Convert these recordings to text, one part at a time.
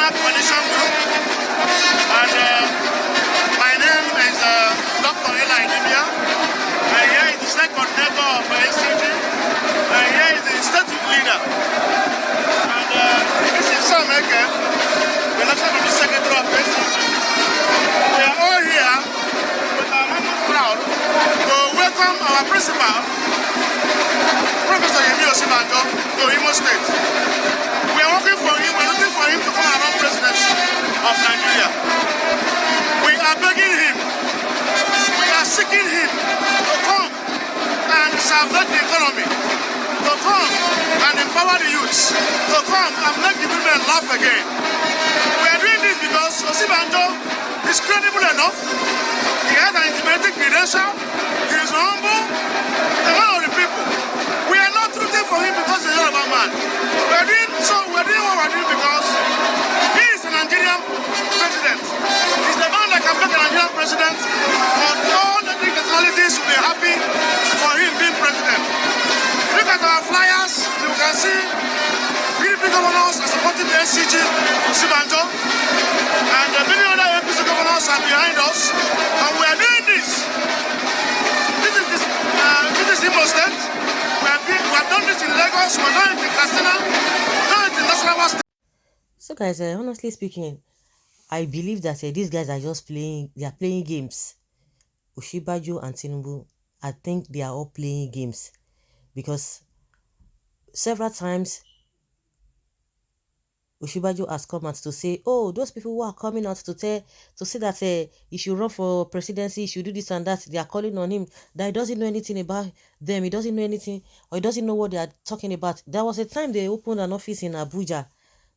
Coalition Group, and my name is Dr. Eli Libya. Here is the state coordinator of SCG. Here is the state leader. And this is Sam Eke, the National Secretary of SCG. We are all here with our Mammoth crowd to welcome our principal, Professor Osinbajo, to Imo State. We are working for him, we are looking for him to come around presidency of Nigeria. We are begging him, we are seeking him to come and salvage the economy, to come and empower the youths, to come and make the women laugh again. We are doing this because Osinbajo is credible enough, he has an intimidating credential, he is humble, he is one of the people. We are not rooting for him because he's a Yoruba man. We are doing what we are doing because he is the Nigerian president. He's the man that can make a Nigerian president, and all the big personalities will be happy for him being president. Look at our flyers, you can see PDP governors are supporting the SCG, Osinbajo, and many other APC governors are behind us, and we are doing this. This is Imo State. We have done this in Lagos, we have done it in Katsina, we have done it in Nasarawa State. So guys, honestly speaking, I believe that these guys are just playing, they are playing games. Osinbajo and Tinubu, I think they are all playing games. Because several times, Osinbajo has come out to say, oh, those people who are coming out to say that he should run for presidency, he should do this and that, they are calling on him, that he doesn't know anything about them, he doesn't know anything, or he doesn't know what they are talking about. There was a time they opened an office in Abuja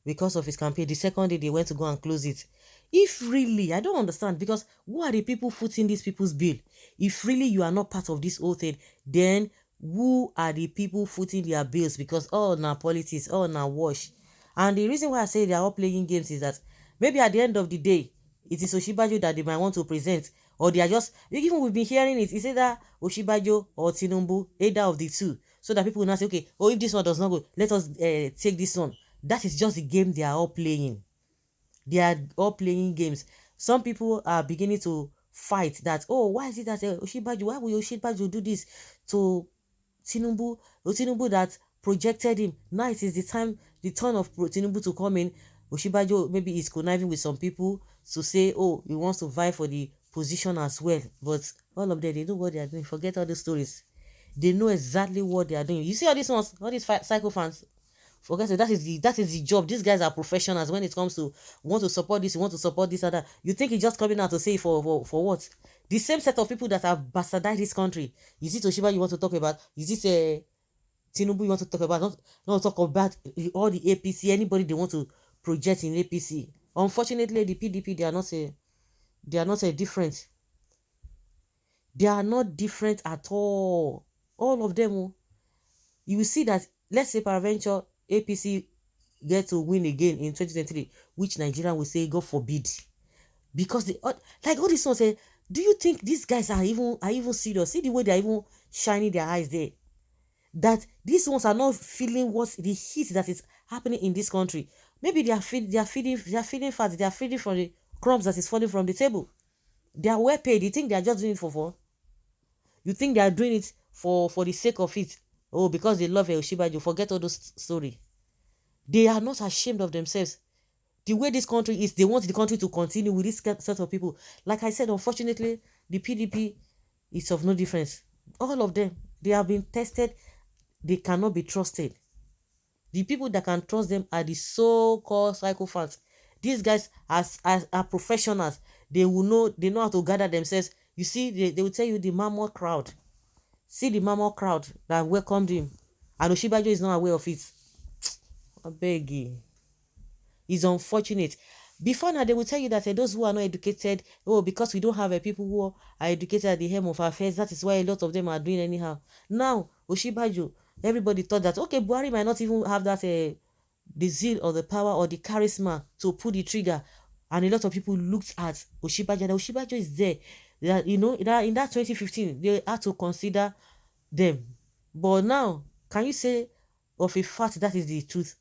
because of his campaign. The second day, they went to go and close it. If really, I don't understand, because who are the people footing these people's bill? If really you are not part of this whole thing, then who are the people footing their bills? Because all now politics, all now wash. And the reason why I say they are all playing games is that maybe at the end of the day, it is Osinbajo that they might want to present, or they are just, even we've been hearing it, it's either Osinbajo or Tinubu, either of the two, so that people will not say, okay, oh, if this one does not go, let us take this one. That is just the game they are all playing. They are all playing games. Some people are beginning to fight that, oh, why is it that Osinbajo, why will Osinbajo do this to Tinubu? Tinubu that projected him. Now it is the turn of Tinubu to come in. Osinbajo maybe is conniving with some people to say, oh, he wants to vie for the position as well. But all of them, they know what they are doing. Forget all the stories. They know exactly what they are doing. You see all these ones, all these psycho fans. Forget it. That is the job. These guys are professionals when it comes to want to support this, want to support this other. You think he's just coming out to say for what? The same set of people that have bastardized this country. Is it Osinbajo you want to talk about? Is it Tinubu you want to talk about? Not talk about all the APC, anybody they want to project in APC. Unfortunately, the PDP, they are not a different. They are not different at all. All of them. You will see that, let's say peradventure APC get to win again in 2023, which Nigerian will say, God forbid. Because they like all these ones say, do you think these guys are even serious? See the way they are even shining their eyes there. That these ones are not feeling what the heat that is happening in this country. Maybe they are feeding fat, they are feeding from the crumbs that is falling from the table. They are well paid. You think they are just doing it for fun? You think they are doing it for the sake of it? Oh, because they love Osinbajo. Forget all those story. They are not ashamed of themselves. The way this country is, they want the country to continue with this set of people. Like I said, unfortunately, the PDP is of no difference. All of them, they have been tested. They cannot be trusted. The people that can trust them are the so-called psychopaths. These guys are professionals. They know how to gather themselves. You see, they will tell you the Mammoth crowd. See the Mammoth crowd that welcomed him. And Osinbajo is not aware of it. I beg you. It's unfortunate. Before now, they will tell you that those who are not educated, oh, because we don't have people who are educated at the helm of affairs, that is why a lot of them are doing anyhow. Now, Osinbajo, everybody thought that, okay, Buhari might not even have that, the zeal or the power or the charisma to pull the trigger. And a lot of people looked at Osinbajo, and Osinbajo is there. That, you know, that in that 2015, they had to consider them. But now, can you say of a fact that is the truth?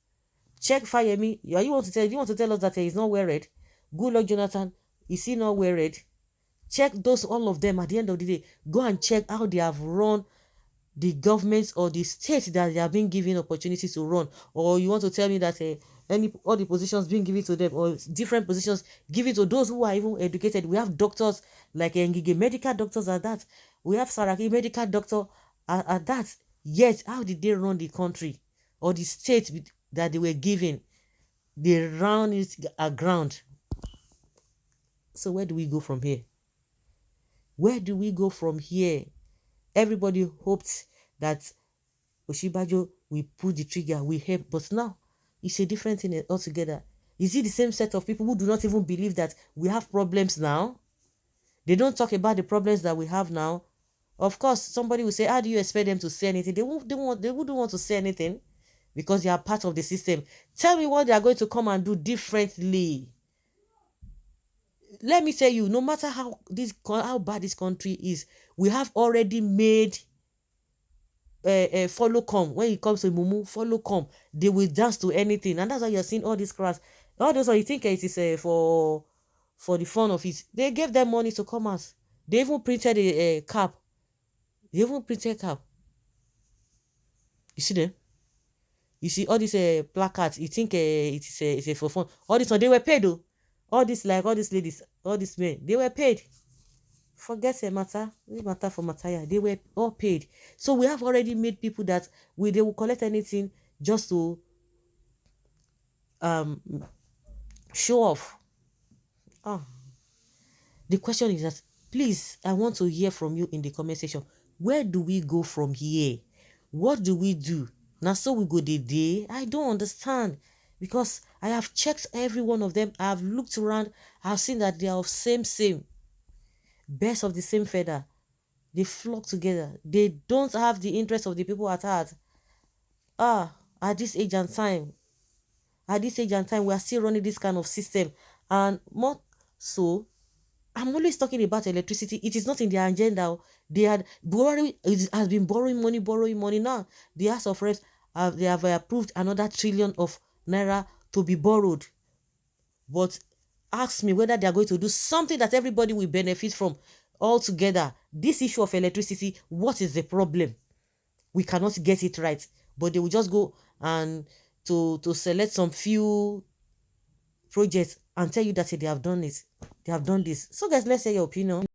Check Fayemi. You want to tell us that he's not wear red? Good luck, Jonathan. Is he not wear red? Check those, all of them. At the end of the day, go and check how they have run the governments or the states that they have been given opportunities to run. Or you want to tell me that any all the positions being given to them, or different positions given to those who are even educated? We have doctors like Ngige, medical doctors at that. We have Saraki, medical doctor at that. Yet how did they run the country or the state that they were given? They ran it aground. So where do we go from here? Where do we go from here? Everybody hoped that Osinbajo will pull the trigger, will help, but now it's a different thing altogether. Is it the same set of people who do not even believe that we have problems now? They don't talk about the problems that we have now. Of course, somebody will say, how do you expect them to say anything? They wouldn't want to say anything because they are part of the system. Tell me what they are going to come and do differently. Let me tell you, no matter how bad this country is, we have already made follow come. When it comes to mumu, follow come. They will dance to anything, and that's why you're seeing all these crowds. All those, you think it is for the fun of it. They gave them money to come out. They even printed a cap. They even printed cap. You see them? You see all these placards. You think it's a for fun. All this one, they were paid though. All this, like all these ladies, all these men, they were paid. Forget the matter. This matter for Mataya. They were all paid. So we have already made people that they will collect anything just to um show off. Ah, the question is that, please, I want to hear from you in the comment section. Where do we go from here? What do we do? Now so we go the day. I don't understand, because I have checked every one of them. I have looked around. I've seen that they are of same birds of the same feather. They flock together. They don't have the interest of the people at heart. At this age and time, we are still running this kind of system. And more so, I'm always talking about electricity. It is not in their agenda. They had borrowing, it has been borrowing money. Now the House of Reps they have approved another trillion of naira to be borrowed. But ask me whether they are going to do something that everybody will benefit from altogether. This issue of electricity, what is the problem? We cannot get it right, but they will just go and to select some few projects and tell you that they have done it. They have done this. So guys, let's say your opinion.